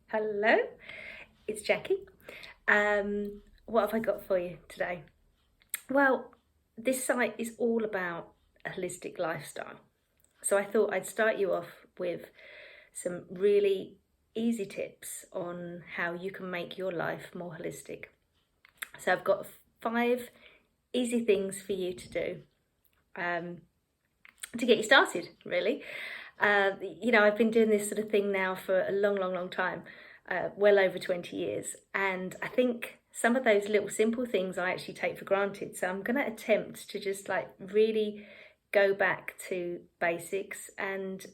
Hello, it's Jackie. What have I got for you today? Well, this site is all about a holistic lifestyle. So I thought I'd start you off with some really easy tips on how you can make your life more holistic. So I've got 5 easy things for you to do to get you started, really. I've been doing this sort of thing now for a long, long, long time, well over 20 years. And I think some of those little simple things I actually take for granted. So I'm going to attempt to just really go back to basics and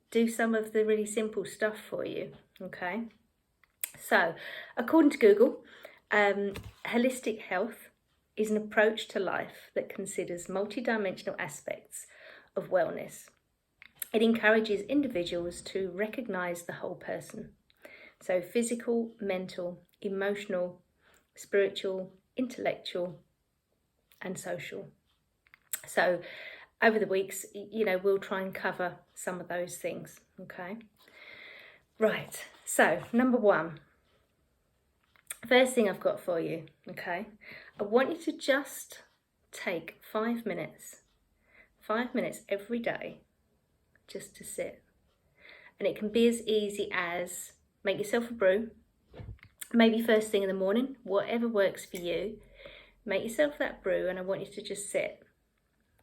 do some of the really simple stuff for you. Okay. So according to Google, holistic health is an approach to life that considers multidimensional aspects of wellness. It encourages individuals to recognise the whole person. So physical, mental, emotional, spiritual, intellectual, and social. So over the weeks, we'll try and cover some of those things, okay? Right, so number 1. First thing I've got for you, okay? I want you to just take 5 minutes every day just to sit. And it can be as easy as make yourself a brew, maybe first thing in the morning, whatever works for you. Make yourself that brew and I want you to just sit,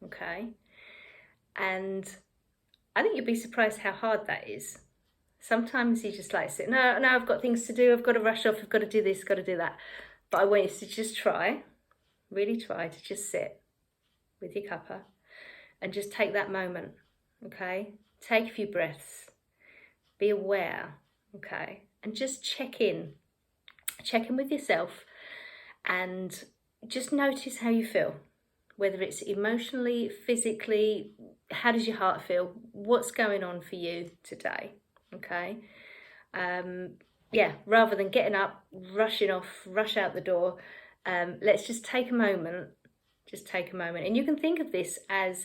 okay? And I think you'll be surprised how hard that is. Sometimes you just sit, no, I've got things to do, I've got to rush off, I've got to do this, got to do that. But I want you to just really try to just sit with your cuppa and just take that moment, okay? Take a few breaths, be aware, okay? And just check in with yourself and just notice how you feel, whether it's emotionally, physically, how does your heart feel? What's going on for you today, okay? Rather than getting up, rushing off, rush out the door, let's just take a moment, And you can think of this as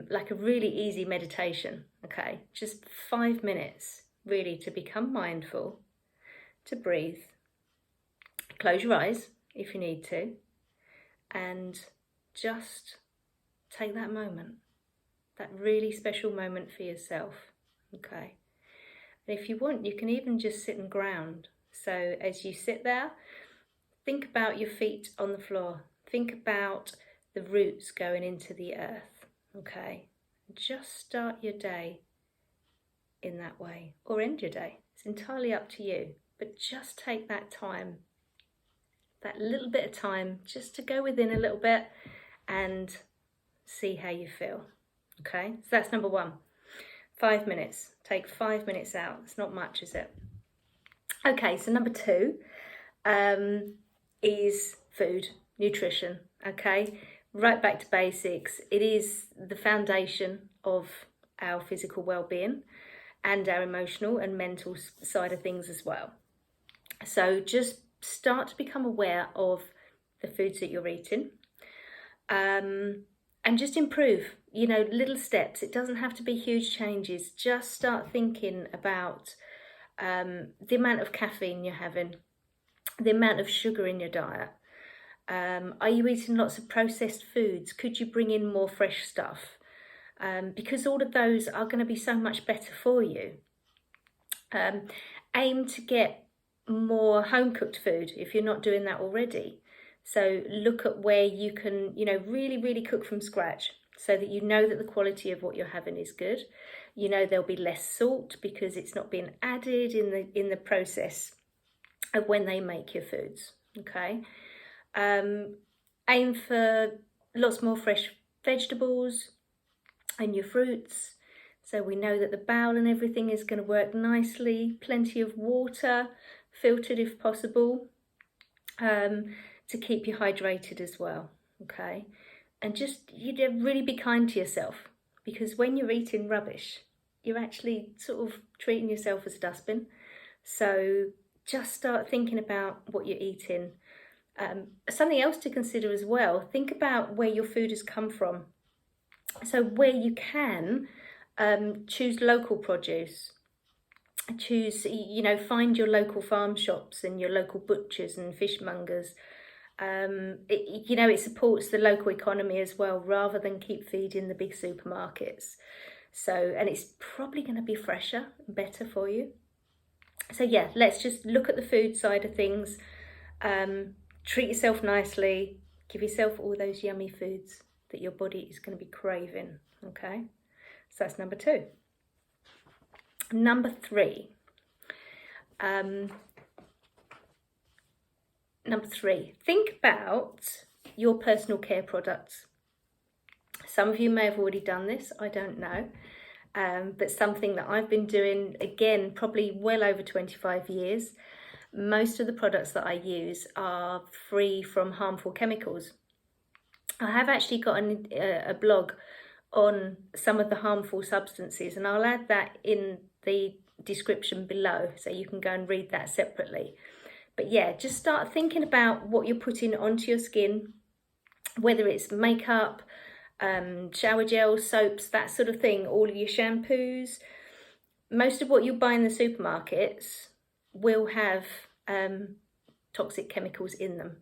like a really easy meditation, okay? Just 5 minutes, really, to become mindful, to breathe, close your eyes if you need to, and just take that moment, that really special moment for yourself, okay? And if you want, you can even just sit and ground. So as you sit there, think about your feet on the floor. Think about the roots going into the earth, okay? Just start your day in that way, or end your day. It's entirely up to you. But just take that time, that little bit of time, just to go within a little bit and see how you feel, okay? So that's number 1. 5 minutes. Take 5 minutes out. It's not much, is it? Okay, so number 2 is food, nutrition, okay? Right back to basics. It is the foundation of our physical well-being and our emotional and mental side of things as well. So just start to become aware of the foods that you're eating, and just improve, little steps. It doesn't have to be huge changes. Just start thinking about the amount of caffeine you're having, the amount of sugar in your diet. Are you eating lots of processed foods? Could you bring in more fresh stuff? Because all of those are going to be so much better for you. Aim to get more home-cooked food if you're not doing that already. So look at where you can, really, really cook from scratch so that you know that the quality of what you're having is good. There'll be less salt because it's not being added in the process of when they make your foods, okay? Aim for lots more fresh vegetables and your fruits. So we know that the bowel and everything is going to work nicely. Plenty of water, filtered if possible, to keep you hydrated as well, okay? And just really be kind to yourself, because when you're eating rubbish, you're actually sort of treating yourself as a dustbin. So just start thinking about what you're eating. Something else to consider as well, think about where your food has come from. So where you can, choose local produce. choose, find your local farm shops and your local butchers and fishmongers. It supports the local economy as well, rather than keep feeding the big supermarkets. So, and it's probably going to be fresher and better for you. So yeah, let's just look at the food side of things. Treat yourself nicely. Give yourself all those yummy foods that your body is going to be craving. Okay, so that's number 2. Number 3. Think about your personal care products. Some of you may have already done this, I don't know. But something that I've been doing, again, probably well over 25 years. Most of the products that I use are free from harmful chemicals. I have actually got a blog on some of the harmful substances, and I'll add that in the description below, so you can go and read that separately. But yeah, just start thinking about what you're putting onto your skin, whether it's makeup, shower gels, soaps, that sort of thing, all of your shampoos. Most of what you buy in the supermarkets will have toxic chemicals in them.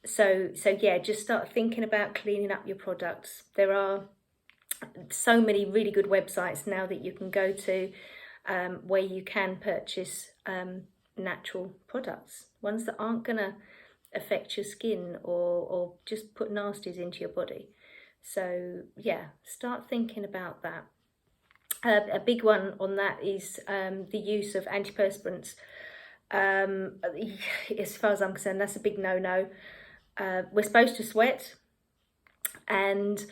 So yeah, just start thinking about cleaning up your products. There are so many really good websites now that you can go to, where you can purchase natural products, ones that aren't going to affect your skin or just put nasties into your body. So yeah, start thinking about that. A big one on that is the use of antiperspirants. As far as I'm concerned, that's a big no-no. We're supposed to sweat, and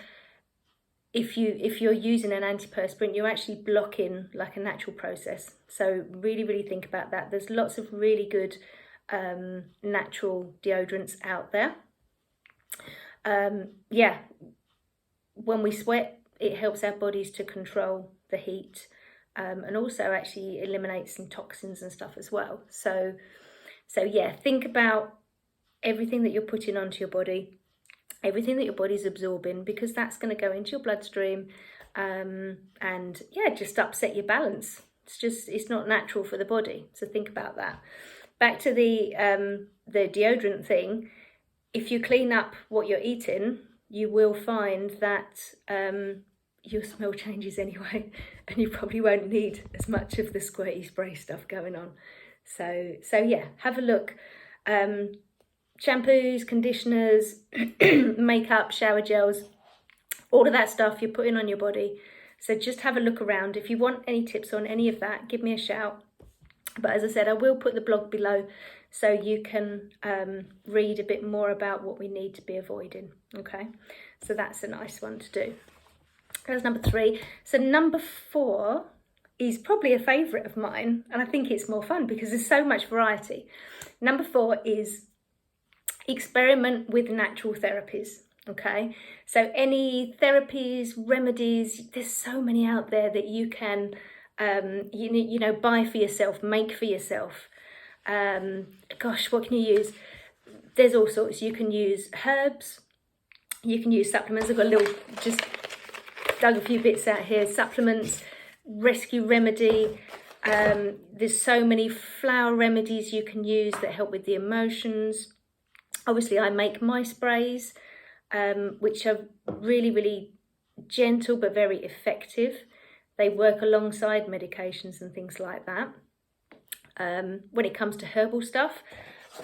if you're using an antiperspirant, you're actually blocking like a natural process. So really think about that. There's lots of really good natural deodorants out there. Yeah, when we sweat, it helps our bodies to control the heat, and also actually eliminates some toxins and stuff as well. So yeah, think about everything that you're putting onto your body, everything that your body's absorbing, because that's going to go into your bloodstream, and yeah, just upset your balance. It's not natural for the body. So think about that. Back to the deodorant thing. If you clean up what you're eating, you will find that your smell changes anyway, and you probably won't need as much of the squirty spray stuff going on. So yeah, have a look. Shampoos, conditioners, makeup, shower gels, all of that stuff you're putting on your body. So just have a look around. If you want any tips on any of that, give me a shout. But as I said, I will put the blog below so you can read a bit more about what we need to be avoiding. Okay, so that's a nice one to do. That's number 3. So number 4 is probably a favourite of mine, and I think it's more fun because there's so much variety. Number 4 is experiment with natural therapies. Okay, so any therapies, remedies, there's so many out there that you can buy for yourself, make for yourself. Gosh, what can you use? There's all sorts. You can use herbs, you can use supplements. I've got just dug a few bits out here. Supplements, rescue remedy. There's so many flower remedies you can use that help with the emotions. Obviously, I make my sprays, which are really gentle but very effective. They work alongside medications and things like that. When it comes to herbal stuff,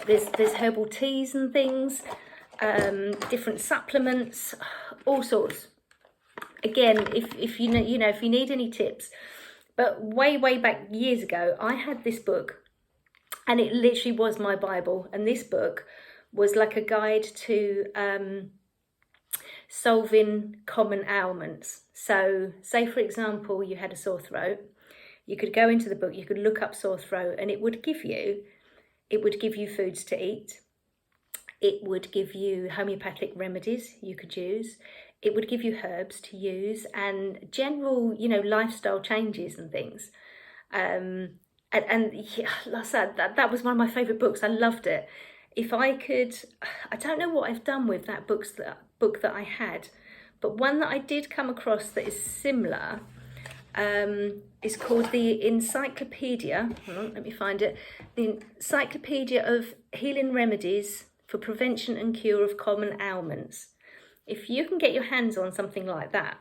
there's herbal teas and things, different supplements, all sorts. Again, if you need any tips, but way back years ago, I had this book, and it literally was my Bible. And this book was like a guide to solving common ailments. So say, for example, you had a sore throat, you could go into the book, you could look up sore throat, and it would give you foods to eat. It would give you homeopathic remedies you could use. It would give you herbs to use and general, lifestyle changes and things. And yeah, like I said, that was one of my favourite books. I loved it. If I could, I don't know what I've done with that book that I had, but one that I did come across that is similar It's called the Encyclopedia. Hold on, let me find it. The Encyclopedia of Healing Remedies for Prevention and Cure of Common Ailments. If you can get your hands on something like that,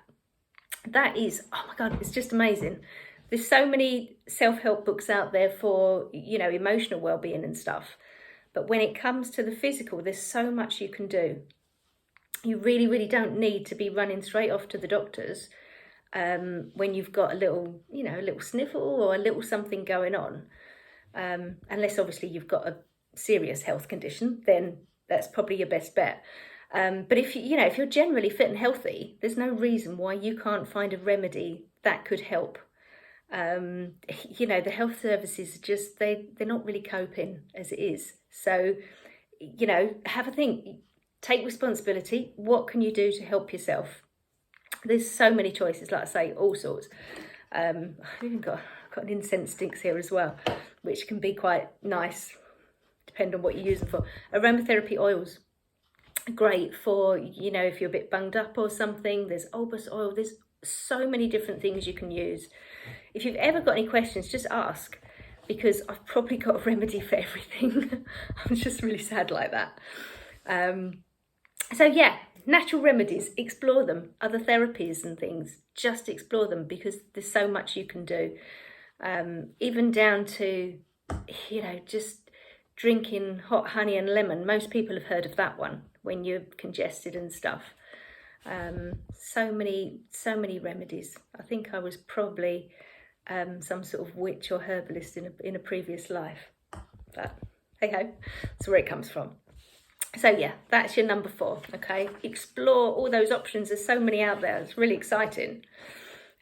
that is, oh my God, it's just amazing. There's so many self-help books out there for, you know, emotional well-being and stuff. But when it comes to the physical, there's so much you can do. You really, really don't need to be running straight off to the doctors when you've got a little, you know, a little sniffle or a little something going on. Unless obviously you've got a serious health condition, then that's probably your best bet. But if you know, if you're generally fit and healthy, there's no reason why you can't find a remedy that could help. You know, the health services are just, they're not really coping as it is. So, you know, have a think, take responsibility. What can you do to help yourself? There's so many choices, like I say, all sorts. I've even got an incense sticks here as well, which can be quite nice, depending on what you use them for. Aromatherapy oils, great for, you know, if you're a bit bunged up or something. There's albus oil, there's so many different things you can use. If you've ever got any questions, just ask, because I've probably got a remedy for everything. I'm just really sad like that. So yeah, natural remedies, explore them. Other therapies and things, just explore them, because there's so much you can do. Even down to, you know, just drinking hot honey and lemon. Most people have heard of that one when you're congested and stuff. So many remedies. I think I was probably some sort of witch or herbalist in a previous life. But hey ho, that's where it comes from. So yeah, that's your number 4. Okay, explore all those options. There's so many out there. It's really exciting.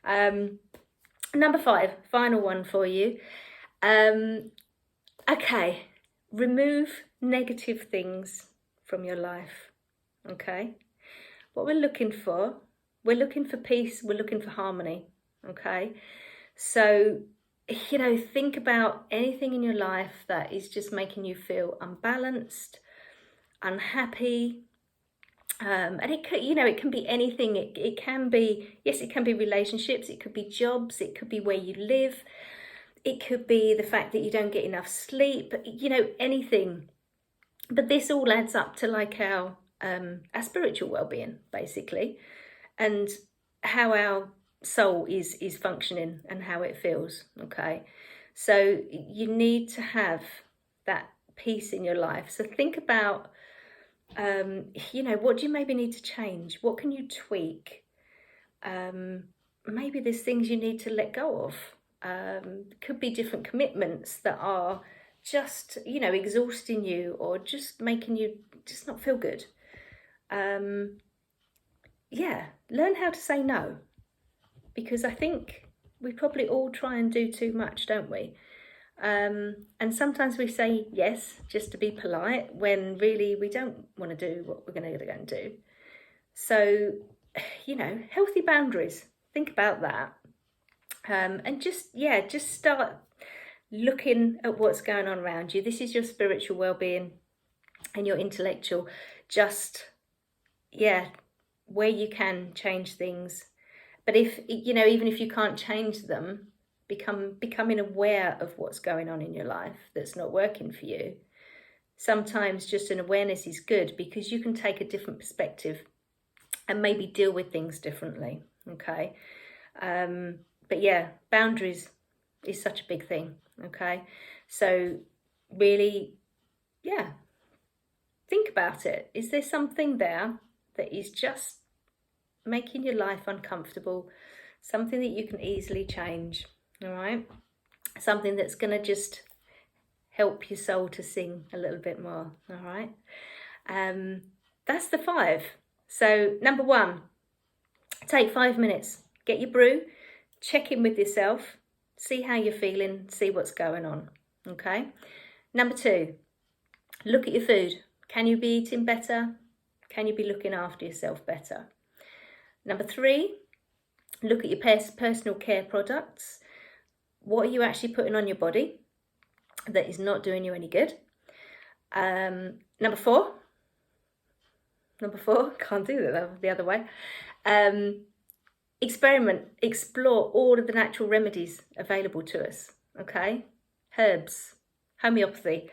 Number 5, final one for you. Okay, remove negative things from your life. Okay, what we're looking for peace, we're looking for harmony. Okay, so, you know, think about anything in your life that is just making you feel unbalanced, unhappy, and it could, you know, it can be anything. It can be, yes, it can be relationships, it could be jobs, it could be where you live, it could be the fact that you don't get enough sleep, you know, anything. But this all adds up to like our spiritual well-being, basically, and how our soul is functioning and how it feels. Okay, so you need to have that peace in your life. So think about, you know, what do you maybe need to change? What can you tweak? Maybe there's things you need to let go of. Could be different commitments that are just, you know, exhausting you or just making you just not feel good. Yeah, learn how to say no, because I think we probably all try and do too much, don't we? And sometimes we say yes just to be polite when really we don't want to do what we're going to go and do. So, you know, healthy boundaries, think about that. And just start looking at what's going on around you. This is your spiritual well-being and your intellectual. Just, yeah, where you can change things. But if, you know, even if you can't change them, becoming aware of what's going on in your life that's not working for you. Sometimes just an awareness is good, because you can take a different perspective and maybe deal with things differently. Okay. But yeah, boundaries is such a big thing. Okay. So really, yeah, think about it. Is there something there that is just making your life uncomfortable? Something that you can easily change. All right, something that's going to just help your soul to sing a little bit more. All right, that's the 5. So number 1, take 5 minutes, get your brew, check in with yourself, see how you're feeling, see what's going on. Okay. Number 2, look at your food. Can you be eating better? Can you be looking after yourself better? Number 3, look at your personal care products. What are you actually putting on your body that is not doing you any good? Number 4, can't do that the other way. experiment, explore all of the natural remedies available to us, okay? Herbs, homeopathy,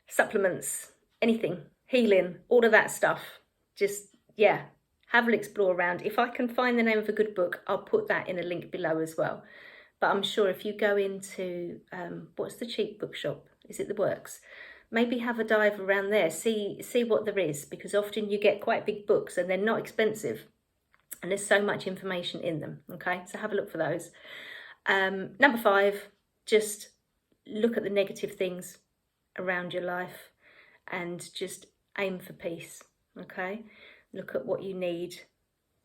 supplements, anything, healing, all of that stuff. Just, yeah, have an explore around. If I can find the name of a good book, I'll put that in a link below as well. But I'm sure if you go into, what's the cheap bookshop? Is it The Works? Maybe have a dive around there, see what there is, because often you get quite big books and they're not expensive. And there's so much information in them, okay? So have a look for those. Number 5, just look at the negative things around your life and just aim for peace, okay? Look at what you need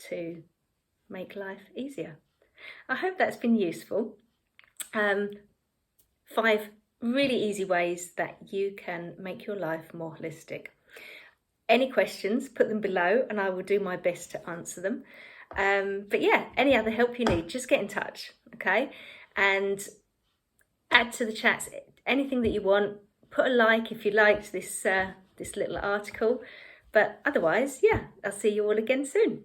to make life easier. I hope that's been useful. 5 really easy ways that you can make your life more holistic. Any questions, put them below and I will do my best to answer them. But yeah, any other help you need, just get in touch, okay? And add to the chats anything that you want. Put a like if you liked this little article. But otherwise, yeah, I'll see you all again soon.